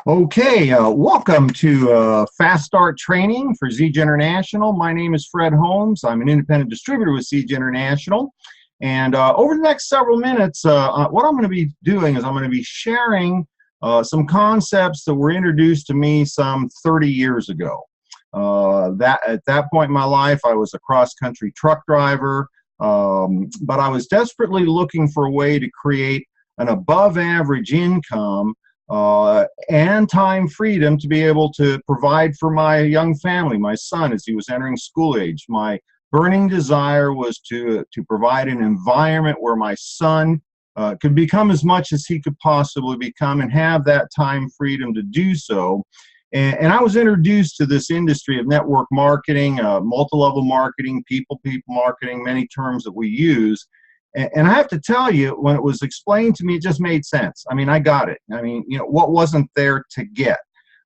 Okay, welcome to Fast Start Training for Siege International. My name is Fred Holmes. I'm an independent distributor with Siege International. And over the next several minutes, what I'm going to be doing is I'm going to be sharing some concepts that were introduced to me some 30 years ago. At that point in my life, I was a cross-country truck driver, but I was desperately looking for a way to create an above-average income and time freedom to be able to provide for my young family, my son, as he was entering school age. My burning desire was to provide an environment where my son could become as much as he could possibly become and have that time freedom to do so. And I was introduced to this industry of network marketing, multi-level marketing, people marketing, many terms that we use. And I have to tell you, when it was explained to me, it just made sense. I mean, I got it. I mean, you know, what wasn't there to get?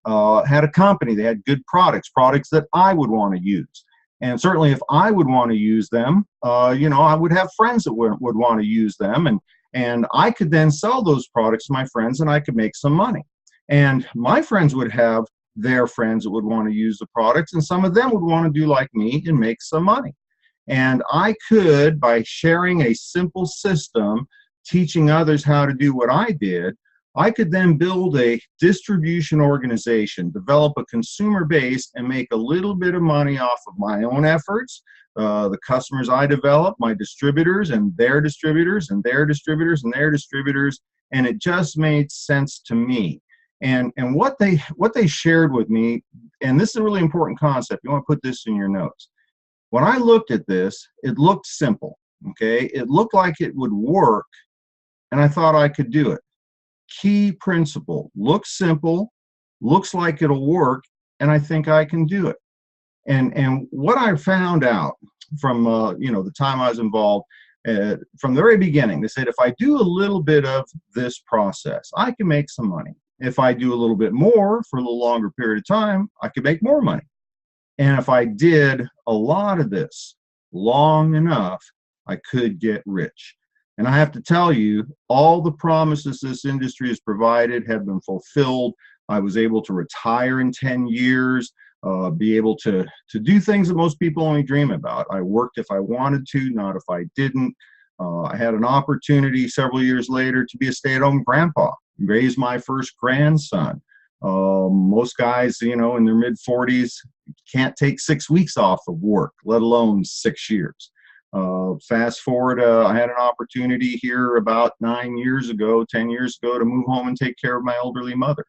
Had a company, they had good products that I would want to use. And certainly if I would want to use them, you know, I would have friends that would want to use them. And I could then sell those products to my friends and I could make some money. And my friends would have their friends that would want to use the products, and some of them would want to do like me and make some money. And I could, by sharing a simple system, teaching others how to do what I did, I could then build a distribution organization, develop a consumer base, and make a little bit of money off of my own efforts, the customers I developed, my distributors and their distributors and their distributors and their distributors, and it just made sense to me. And what they shared with me, and this is a really important concept, you want to put this in your notes. When I looked at this, it looked simple, okay? It looked like it would work, and I thought I could do it. Key principle: looks simple, looks like it'll work, and I think I can do it. And what I found out from you know, the time I was involved, from the very beginning, they said if I do a little bit of this process, I can make some money. If I do a little bit more for a little longer period of time, I could make more money. And if I did a lot of this long enough, I could get rich. And I have to tell you, all the promises this industry has provided have been fulfilled. I was able to retire in 10 years, be able to do things that most people only dream about. I worked if I wanted to, not if I didn't. I had an opportunity several years later to be a stay-at-home grandpa, raise my first grandson. Most guys, you know, in their mid-40s can't take 6 weeks off of work, let alone 6 years. Fast forward, I had an opportunity here about 9 years ago, 10 years ago, to move home and take care of my elderly mother.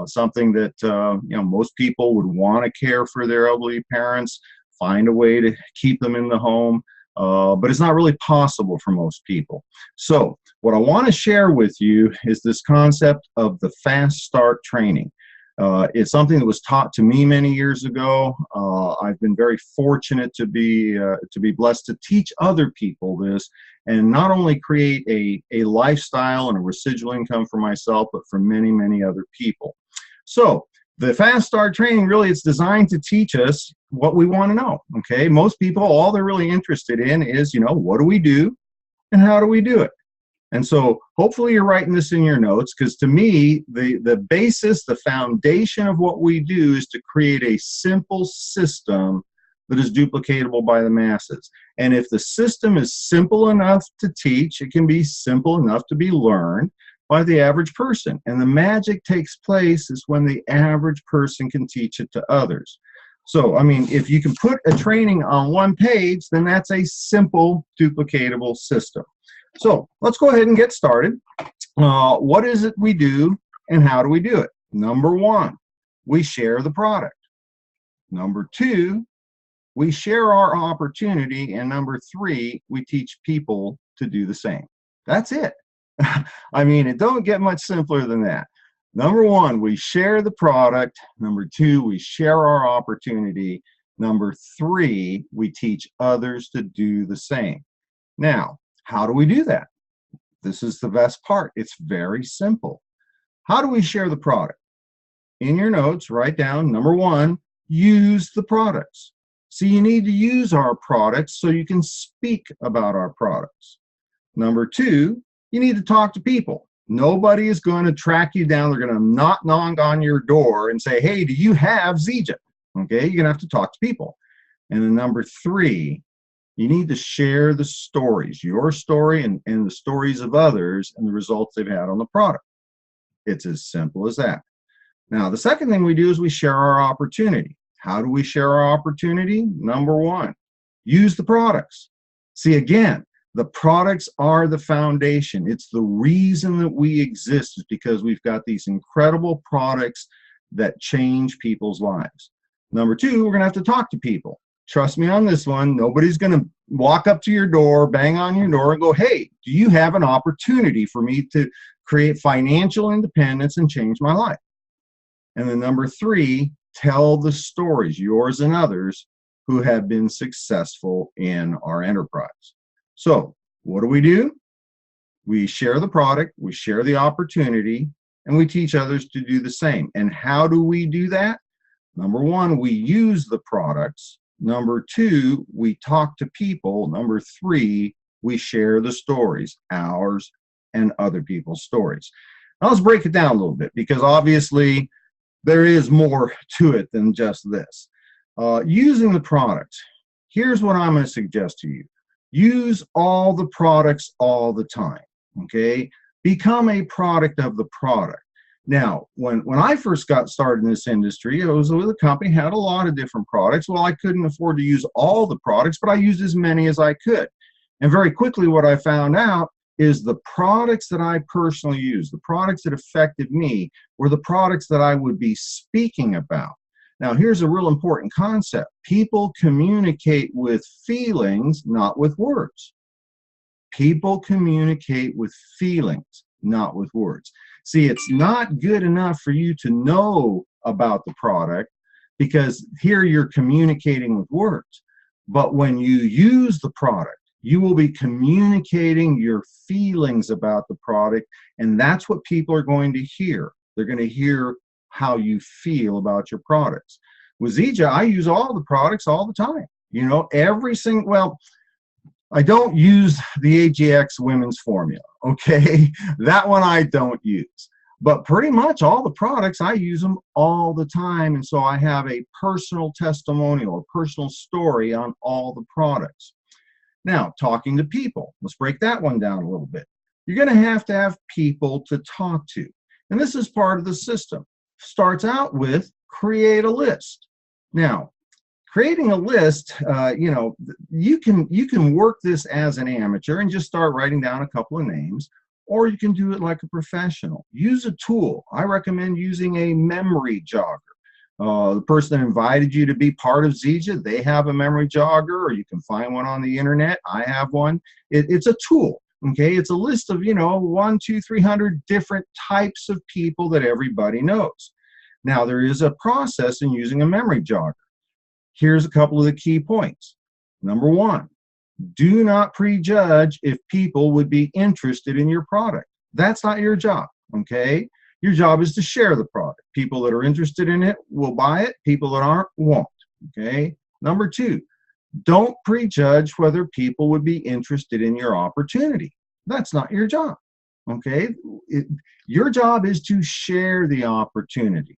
Something that, you know, most people would want to care for their elderly parents, find a way to keep them in the home. But it's not really possible for most people. So what I want to share with you is this concept of the fast start training. It's something that was taught to me many years ago. I've been very fortunate to be blessed to teach other people this, and not only create a lifestyle and a residual income for myself, but for many, many other people. So the fast start training, really, it's designed to teach us what we want to know, okay? Most people, all they're really interested in is, you know, what do we do and how do we do it? And so hopefully you're writing this in your notes, because to me, the basis, the foundation of what we do is to create a simple system that is duplicatable by the masses. And if the system is simple enough to teach, it can be simple enough to be learned by the average person. And the magic takes place is when the average person can teach it to others. So, I mean, if you can put a training on one page, then that's a simple, duplicatable system. So let's go ahead and get started. What is it we do and how do we do it? Number one, we share the product. Number two, we share our opportunity. And number three, we teach people to do the same. That's it. I mean, it don't get much simpler than that. Number one, we share the product. Number two, we share our opportunity. Number three, we teach others to do the same. Now, how do we do that? This is the best part. It's very simple. How do we share the product? In your notes, write down, number one, use the products. So you need to use our products so you can speak about our products. Number two, you need to talk to people. Nobody is going to track you down. They're going to not knock on your door and say, hey, do you have ZJ? Okay, you're going to have to talk to people. And then number 3, you need to share the stories, your story and the stories of others and the results they've had on the product. It's as simple as that. Now, the second thing we do is we share our opportunity. How do we share our opportunity? Number 1, use the products. See, again, the products are the foundation. It's the reason that we exist, is because we've got these incredible products that change people's lives. Number 2, we're going to have to talk to people. Trust me on this one. Nobody's going to walk up to your door, bang on your door, and go, hey, do you have an opportunity for me to create financial independence and change my life? And then number 3, tell the stories, yours and others, who have been successful in our enterprise. So what do? We share the product, we share the opportunity, and we teach others to do the same. And how do we do that? Number 1, we use the products. Number 2, we talk to people. Number 3, we share the stories, ours and other people's stories. Now let's break it down a little bit, because obviously there is more to it than just this. Using the products, here's what I'm going to suggest to you. Use all the products all the time, okay? Become a product of the product. Now, when I first got started in this industry, I was with a company, had a lot of different products. Well, I couldn't afford to use all the products, but I used as many as I could. And very quickly, what I found out is the products that I personally used, the products that affected me, were the products that I would be speaking about. Now, here's a real important concept. People communicate with feelings, not with words. People communicate with feelings, not with words. See, it's not good enough for you to know about the product, because here you're communicating with words. But when you use the product, you will be communicating your feelings about the product, and that's what people are going to hear. They're going to hear how you feel about your products. With ZJ, I use all the products all the time. You know, every single, well, I don't use the AGX women's formula, okay? That one I don't use. But pretty much all the products, I use them all the time, and so I have a personal testimonial, a personal story on all the products. Now, talking to people. Let's break that one down a little bit. You're going to have people to talk to. And this is part of the system. Starts out with create a list. Now, creating a list, you know, you can work this as an amateur and just start writing down a couple of names, or you can do it like a professional. Use a tool. I recommend using a memory jogger. The person that invited you to be part of ZJ, they have a memory jogger, or you can find one on the internet. I have one. It's a tool, okay? It's a list of, you know, 100, 200, 300 different types of people that everybody knows. Now, there is a process in using a memory jogger. Here's a couple of the key points. Number 1, do not prejudge if people would be interested in your product. That's not your job, okay? Your job is to share the product. People that are interested in it will buy it. People that aren't won't, okay? Number 2, don't prejudge whether people would be interested in your opportunity. That's not your job, okay? Your job is to share the opportunity.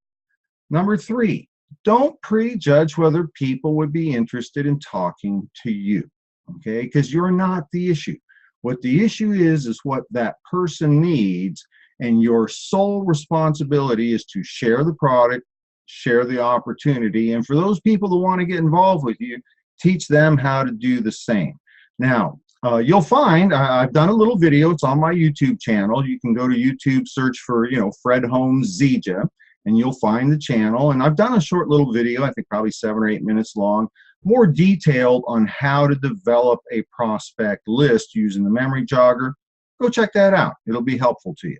Number 3, don't prejudge whether people would be interested in talking to you, okay? Because you're not the issue. What the issue is what that person needs, and your sole responsibility is to share the product, share the opportunity, and for those people that want to get involved with you, teach them how to do the same. Now, you'll find I've done a little video. It's on my YouTube channel. You can go to YouTube, search for, you know, Fred Holmes ZJ, and you'll find the channel. And I've done a short little video, I think probably 7 or 8 minutes long, more detailed on how to develop a prospect list using the memory jogger. Go check that out. It'll be helpful to you.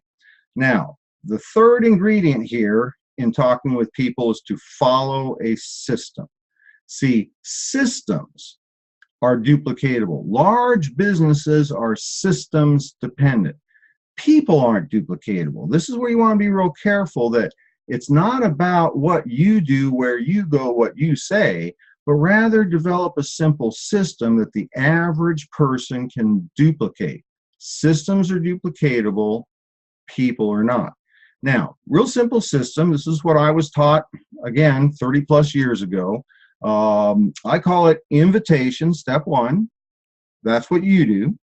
Now, the third ingredient here in talking with people is to follow a system. See, systems are duplicatable. Large businesses are systems dependent. People aren't duplicatable. This is where you want to be real careful that it's not about what you do, where you go, what you say, but rather develop a simple system that the average person can duplicate. Systems are duplicatable. people or not. Now, real simple system. This is what I was taught, again, 30 plus years ago. I call it invitation, step one. That's what you do.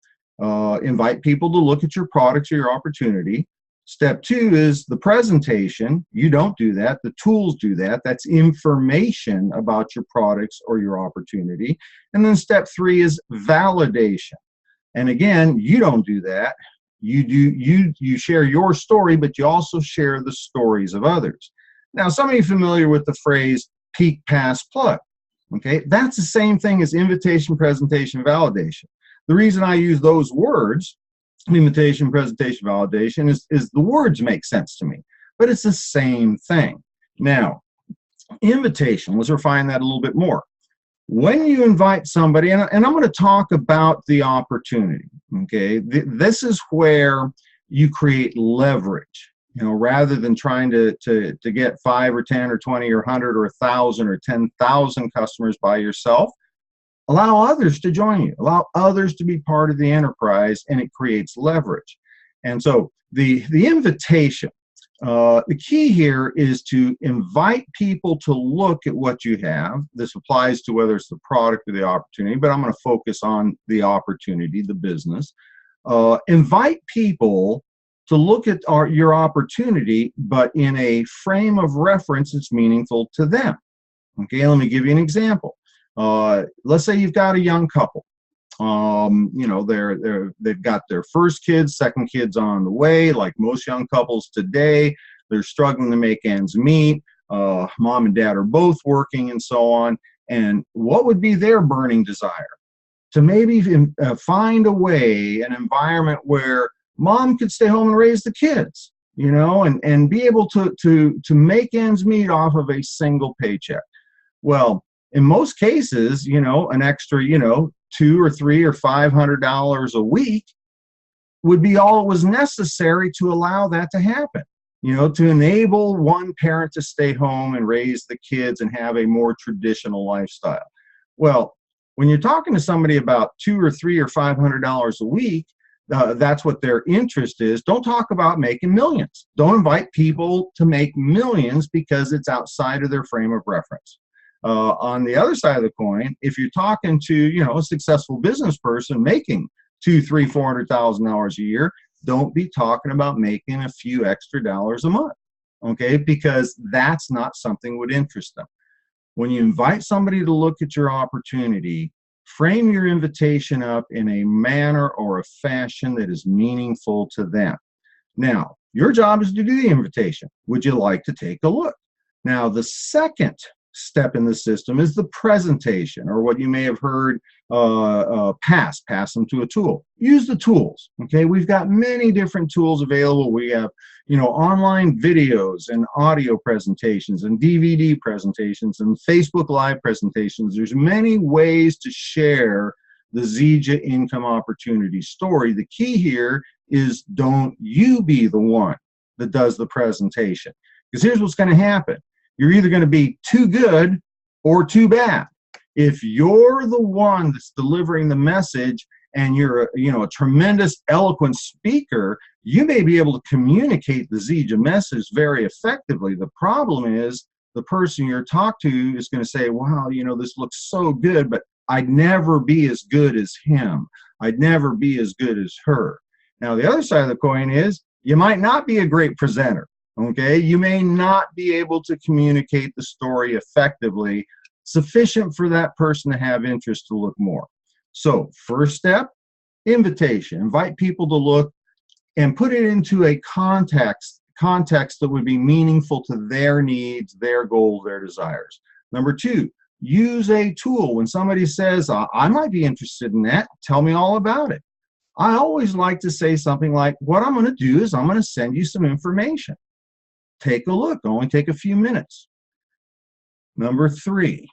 Invite people to look at your products or your opportunity. Step two is the presentation. You don't do that. The tools do that. That's information about your products or your opportunity. And then step three is validation. And again, you don't do that. You share your story, but you also share the stories of others. Now, some of you are familiar with the phrase peak, pass, plug. Okay, that's the same thing as invitation, presentation, validation. The reason I use those words, invitation, presentation, validation, is the words make sense to me, but it's the same thing. Now, invitation, let's refine that a little bit more. When you invite somebody, and I'm going to talk about the opportunity, okay, this is where you create leverage, you know, rather than trying to get 5 or 10 or 20 or 100 or 1,000 or 10,000 customers by yourself. Allow others to join you. Allow others to be part of the enterprise, and it creates leverage. And so the invitation, the key here is to invite people to look at what you have. This applies to whether it's the product or the opportunity, but I'm going to focus on the opportunity, the business. Invite people to look at your opportunity, but in a frame of reference that's meaningful to them. Okay, let me give you an example. Let's say you've got a young couple. You know, they've got their first kids, second kids on the way. Like most young couples today, they're struggling to make ends meet. Mom and dad are both working and so on. And what would be their burning desire? To maybe find a way, an environment where mom could stay home and raise the kids, you know, and be able to make ends meet off of a single paycheck. Well, in most cases, you know, an extra, you know, $200 or $300 or $500 a week would be all it was necessary to allow that to happen, you know, to enable one parent to stay home and raise the kids and have a more traditional lifestyle. Well, when you're talking to somebody about $200 or $300 or $500 a week, that's what their interest is. Don't talk about making millions. Don't invite people to make millions because it's outside of their frame of reference. On the other side of the coin, if you're talking to, you know, a successful business person making $200,000, $300,000, $400,000 a year, don't be talking about making a few extra dollars a month, okay? Because that's not something that would interest them. When you invite somebody to look at your opportunity, frame your invitation up in a manner or a fashion that is meaningful to them. Now, your job is to do the invitation. Would you like to take a look? Now, the second step in the system is the presentation, or what you may have heard, pass them to a tool. Use the tools, okay? We've got many different tools available. We have, you know, online videos and audio presentations and DVD presentations and Facebook Live presentations. There's many ways to share the Zija income opportunity story. The key here is don't you be the one that does the presentation, because here's what's going to happen. You're either going to be too good or too bad. If you're the one that's delivering the message and you're a tremendous eloquent speaker, you may be able to communicate the Zija message very effectively. The problem is the person you're talking to is going to say, wow, you know, this looks so good, but I'd never be as good as him. I'd never be as good as her. Now, the other side of the coin is you might not be a great presenter. Okay, you may not be able to communicate the story effectively, sufficient for that person to have interest to look more. So, first step, invitation. Invite people to look and put it into a context that would be meaningful to their needs, their goals, their desires. Number two, use a tool. When somebody says, I might be interested in that, tell me all about it. I always like to say something like, what I'm going to do is I'm going to send you some information. Take a look. Only take a few minutes. Number three,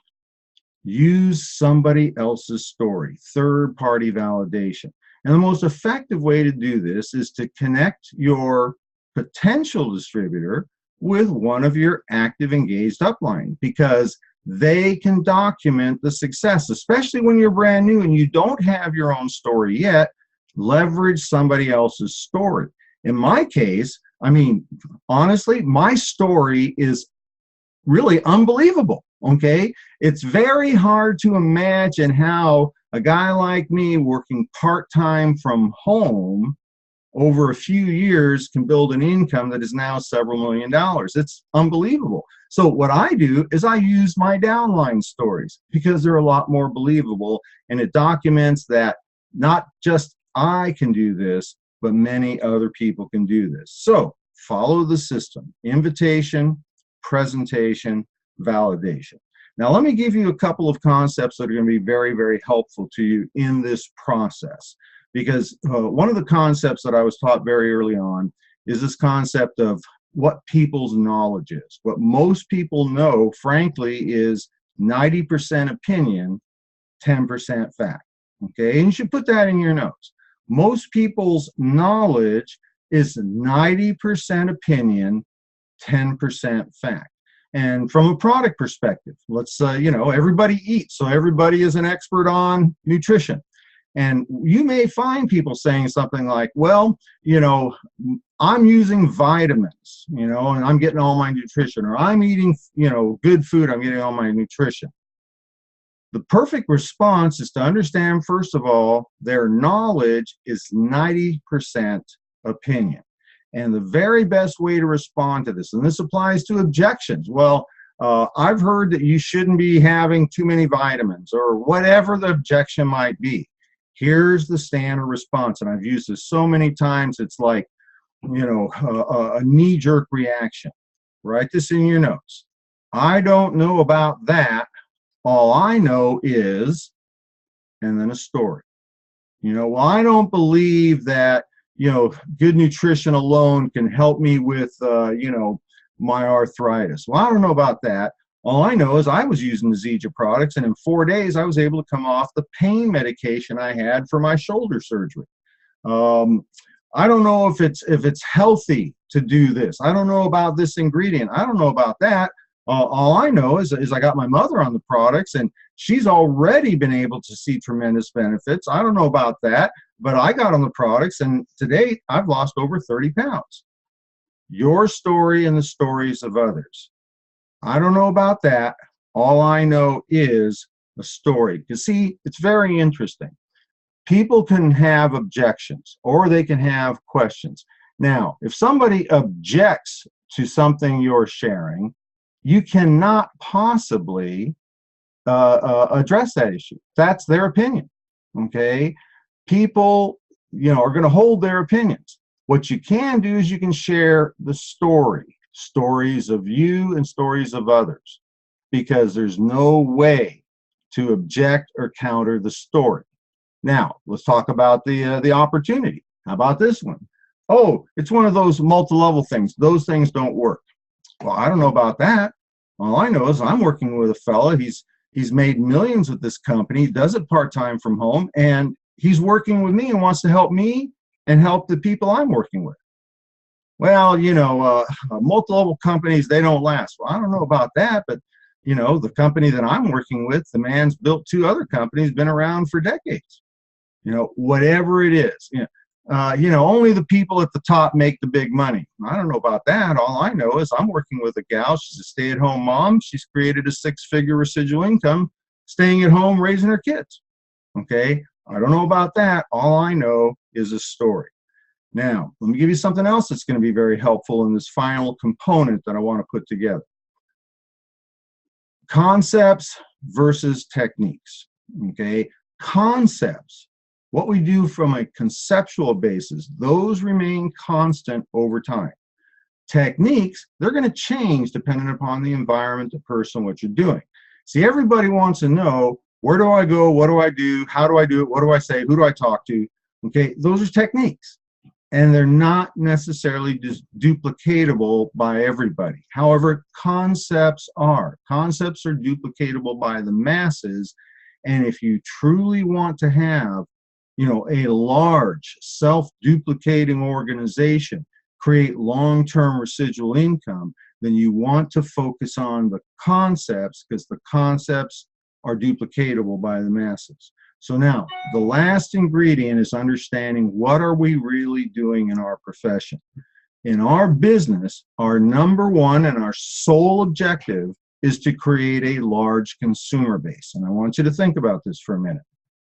use somebody else's story, third-party validation. And the most effective way to do this is to connect your potential distributor with one of your active engaged upline, because they can document the success, especially when you're brand new and you don't have your own story yet. Leverage somebody else's story. In my case, I mean, honestly, my story is really unbelievable, okay? It's very hard to imagine how a guy like me working part-time from home over a few years can build an income that is now several $1,000,000. It's unbelievable. So what I do is I use my downline stories because they're a lot more believable, and it documents that not just I can do this, but many other people can do this. So follow the system: invitation, presentation, validation. Now let me give you a couple of concepts that are going to be very, very helpful to you in this process. Because one of the concepts that I was taught very early on is this concept of what people's knowledge is. What most people know, frankly, is 90% opinion, 10% fact. Okay, and you should put that in your notes. Most people's knowledge is 90% opinion, 10% fact. And from a product perspective, let's, everybody eats, so everybody is an expert on nutrition. And you may find people saying something like, well, I'm using vitamins, and I'm getting all my nutrition, or I'm eating, good food, I'm getting all my nutrition. The perfect response is to understand, first of all, their knowledge is 90% opinion. And the very best way to respond to this, and this applies to objections. Well, I've heard that you shouldn't be having too many vitamins, or whatever the objection might be. Here's the standard response, and I've used this so many times, it's like, a knee-jerk reaction. Write this in your notes. I don't know about that. All I know is, and then a story. Well, I don't believe that, good nutrition alone can help me with, my arthritis. Well, I don't know about that. All I know is I was using the Zija products, and in 4 days, I was able to come off the pain medication I had for my shoulder surgery. I don't know if it's healthy to do this. I don't know about this ingredient. I don't know about that. All I know is I got my mother on the products, and she's already been able to see tremendous benefits. I don't know about that, but I got on the products, and to date, I've lost over 30 pounds. Your story and the stories of others. I don't know about that. All I know is a story. You see, it's very interesting. People can have objections, or they can have questions. Now, if somebody objects to something you're sharing, you cannot possibly address that issue. That's their opinion, okay? People, are going to hold their opinions. What you can do is you can share the stories of you and stories of others, because there's no way to object or counter the story. Now, let's talk about the opportunity. How about this one? Oh, it's one of those multi-level things. Those things don't work. Well, I don't know about that. All I know is I'm working with a fella. He's made millions with this company, does it part-time from home, and he's working with me and wants to help me and help the people I'm working with. Well, multi-level companies, they don't last. Well, I don't know about that, but, the company that I'm working with, the man's built 2 other companies, been around for decades. Whatever it is, only the people at the top make the big money. I don't know about that. All I know is I'm working with a gal. She's a stay-at-home mom. She's created a 6-figure residual income, staying at home, raising her kids. Okay? I don't know about that. All I know is a story. Now, let me give you something else that's going to be very helpful in this final component that I want to put together. Concepts versus techniques. Okay? Concepts, what we do from a conceptual basis, those remain constant over time. Techniques, they're going to change depending upon the environment, the person, what you're doing. See, everybody wants to know, where do I go? What do I do? How do I do it? What do I say? Who do I talk to? Okay, those are techniques. And they're not necessarily just duplicatable by everybody. However, concepts are. Concepts are duplicatable by the masses. And if you truly want to have, a large self-duplicating organization, create long-term residual income, then you want to focus on the concepts, because the concepts are duplicatable by the masses. So now, the last ingredient is understanding what are we really doing in our profession. In our business, our number one and our sole objective is to create a large consumer base. And I want you to think about this for a minute.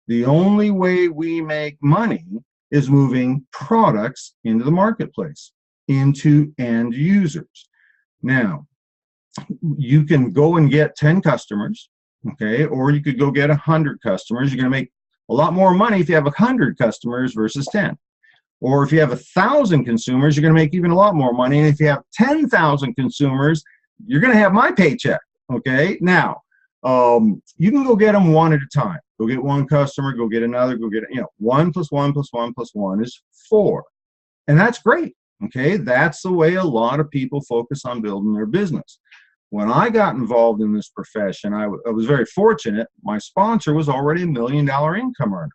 The only way we make money is moving products into the marketplace, into end users. Now, you can go and get 10 customers, okay, or you could go get 100 customers. You're going to make a lot more money if you have 100 customers versus 10. Or if you have 1,000 consumers, you're going to make even a lot more money. And if you have 10,000 consumers, you're going to have my paycheck, okay? Now, you can go get them one at a time. Go get one customer, go get another, go get, 1 plus 1 plus 1 plus 1 is 4. And that's great, okay? That's the way a lot of people focus on building their business. When I got involved in this profession, I was very fortunate. My sponsor was already $1 million income earner,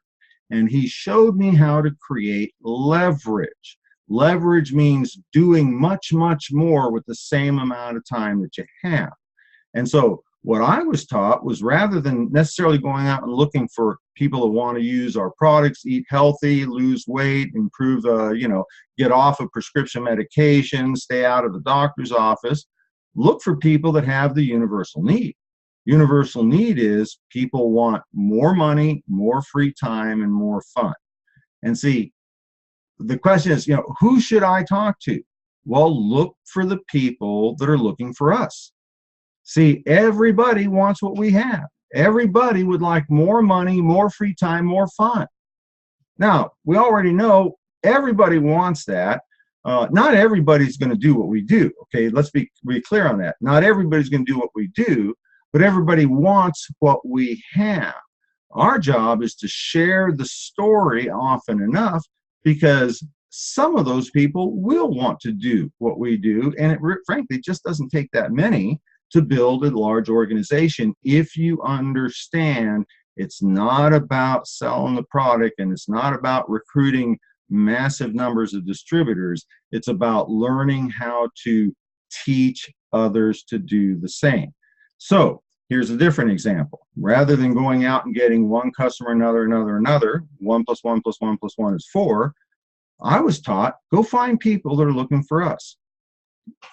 and he showed me how to create leverage. Leverage means doing much, much more with the same amount of time that you have. And so what I was taught was, rather than necessarily going out and looking for people who want to use our products, eat healthy, lose weight, improve, get off of prescription medication, stay out of the doctor's office, look for people that have the universal need. Universal need is people want more money, more free time, and more fun. And see, the question is, who should I talk to? Well, look for the people that are looking for us. See, everybody wants what we have. Everybody would like more money, more free time, more fun. Now, we already know everybody wants that. Not everybody's going to do what we do. Okay, let's be clear on that. Not everybody's going to do what we do, but everybody wants what we have. Our job is to share the story often enough, because some of those people will want to do what we do, and it frankly just doesn't take that many to build a large organization if you understand it's not about selling the product, and it's not about recruiting massive numbers of distributors. It's about learning how to teach others to do the same. So here's a different example. Rather than going out and getting one customer, another, 1 plus 1 plus 1 plus 1 is 4, I was taught, go find people that are looking for us.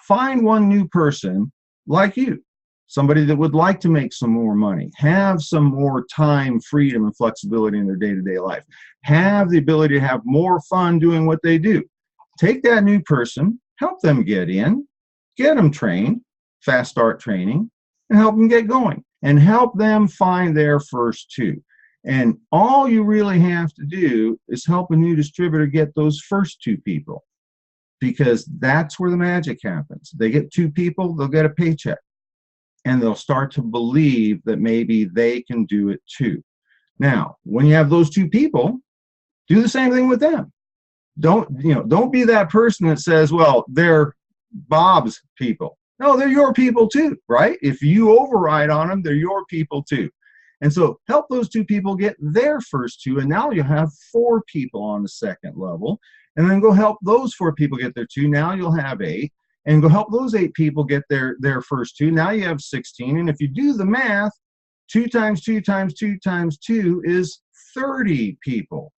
Find one new person like you, somebody that would like to make some more money, have some more time, freedom, and flexibility in their day-to-day life, have the ability to have more fun doing what they do. Take that new person, help them get in, get them trained, fast start training, and help them get going, and help them find their first 2. And all you really have to do is help a new distributor get those first 2 people, because that's where the magic happens. They get 2 people, they'll get a paycheck, and they'll start to believe that maybe they can do it too. Now, when you have those 2 people, do the same thing with them. Don't be that person that says, well, they're Bob's people. No, they're your people too, right? If you override on them, they're your people too. And so help those 2 people get their first 2, and now you'll have 4 people on the second level. And then go help those 4 people get their 2. Now you'll have 8. And go help those 8 people get their first 2. Now you have 16. And if you do the math, 2 times 2 times 2 times 2 is 30 people.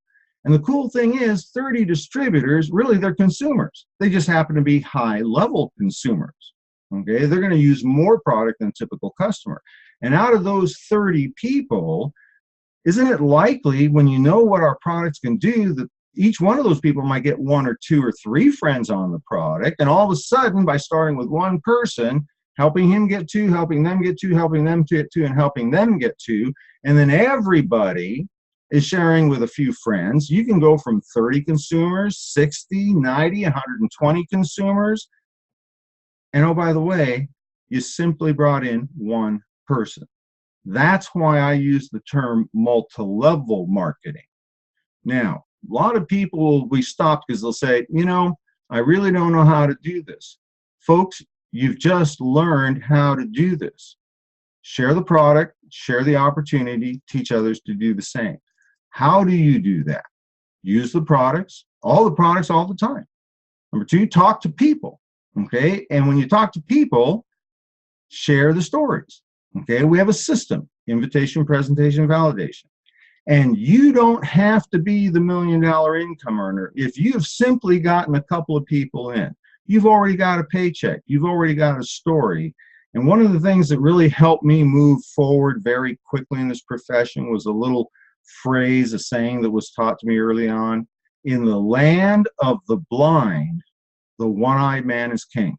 And the cool thing is, 30 distributors, really, they're consumers. They just happen to be high-level consumers. Okay, they're going to use more product than a typical customer. And out of those 30 people, isn't it likely, when you know what our products can do, that each one of those people might get 1 or 2 or 3 friends on the product, and all of a sudden, by starting with one person, helping him get 2, helping them get 2, helping them get 2, and helping them get 2, and then everybody is sharing with a few friends, you can go from 30 consumers, 60, 90, 120 consumers, and oh, by the way, you simply brought in one person. That's why I use the term multi-level marketing. Now, a lot of people will be stopped because they'll say, I really don't know how to do this. Folks, you've just learned how to do this. Share the product, share the opportunity, teach others to do the same. How do you do that? Use the products, all the time. Number 2, talk to people, okay? And when you talk to people, share the stories, okay? We have a system: invitation, presentation, validation. And you don't have to be the $1 million income earner. If you've simply gotten a couple of people in, you've already got a paycheck, you've already got a story. And one of the things that really helped me move forward very quickly in this profession was a little phrase, a saying that was taught to me early on: in the land of the blind, the one-eyed man is king.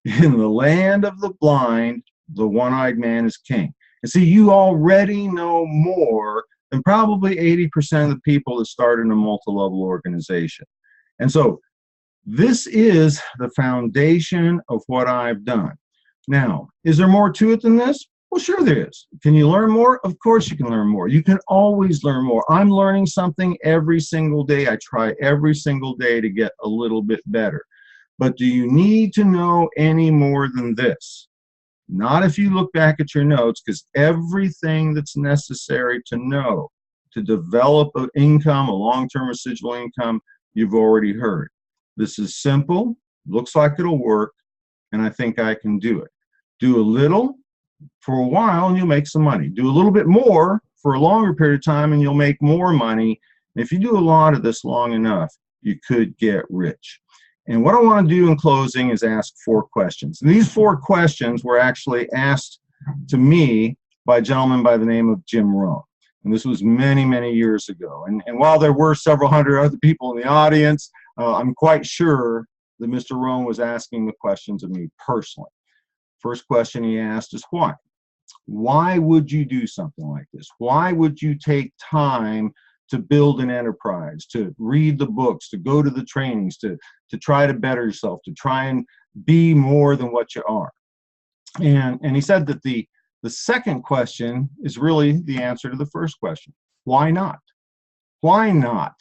In the land of the blind, the one-eyed man is king. And see, you already know more than probably 80% of the people that start in a multi-level organization. And so this is the foundation of what I've done. Now, is there more to it than this? Well, sure there is. Can you learn more? Of course you can learn more. You can always learn more. I'm learning something every single day. I try every single day to get a little bit better. But do you need to know any more than this? Not if you look back at your notes, because everything that's necessary to know to develop an income, a long-term residual income, you've already heard. This is simple, looks like it'll work, and I think I can do it. Do a little for a while and you'll make some money. Do a little bit more for a longer period of time and you'll make more money. And if you do a lot of this long enough, you could get rich. And what I want to do in closing is ask 4 questions. And these 4 questions were actually asked to me by a gentleman by the name of Jim Rohn. And this was many, many years ago. And while there were several hundred other people in the audience, I'm quite sure that Mr. Rohn was asking the questions of me personally. First question he asked is why? Why would you do something like this? Why would you take time to build an enterprise, to read the books, to go to the trainings, to try to better yourself, to try and be more than what you are? And he said that the second question is really the answer to the first question. Why not? Why not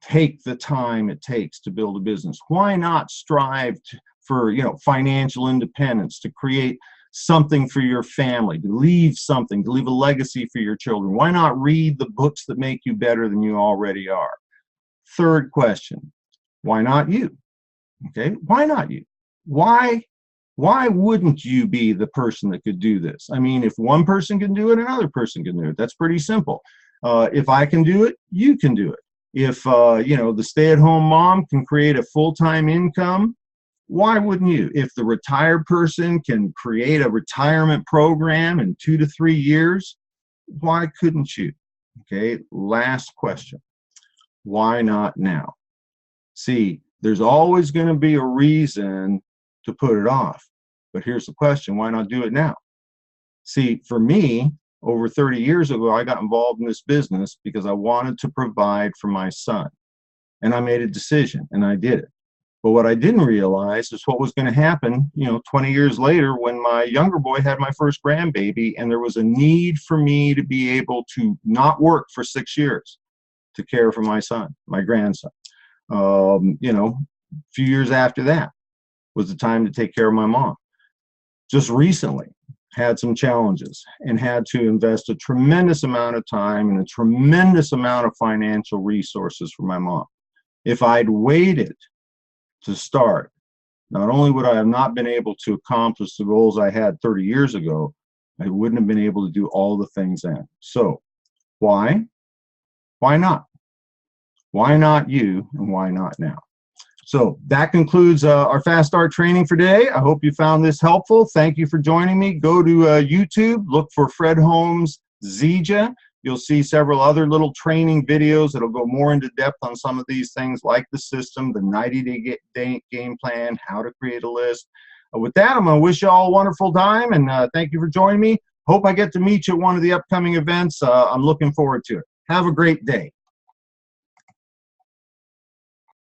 take the time it takes to build a business? Why not strive for financial independence, to create something for your family, to leave something, to leave a legacy for your children? Why not read the books that make you better than you already are? Third question, why not you? Okay, why not you? Why wouldn't you be the person that could do this? I mean, if one person can do it, another person can do it. That's pretty simple. If I can do it, you can do it. If the stay-at-home mom can create a full-time income, why wouldn't you? If the retired person can create a retirement program in 2 to 3 years, why couldn't you? Okay, last question. Why not now? See, there's always going to be a reason to put it off. But here's the question, why not do it now? See, for me, over 30 years ago, I got involved in this business because I wanted to provide for my son. And I made a decision, and I did it. But what I didn't realize is what was going to happen, 20 years later when my younger boy had my first grandbaby, and there was a need for me to be able to not work for 6 years to care for my son, my grandson. A few years after that was the time to take care of my mom. Just recently had some challenges and had to invest a tremendous amount of time and a tremendous amount of financial resources for my mom. If I'd waited to start, not only would I have not been able to accomplish the goals I had 30 years ago, I wouldn't have been able to do all the things then. So why? Why not? Why not you, and why not now? So that concludes our Fast Start training for today. I hope you found this helpful. Thank you for joining me. Go to YouTube, look for Fred Holmes Zija. You'll see several other little training videos that'll go more into depth on some of these things, like the system, the 90-day game plan, how to create a list. With that, I'm going to wish you all a wonderful time, and thank you for joining me. Hope I get to meet you at one of the upcoming events. I'm looking forward to it. Have a great day.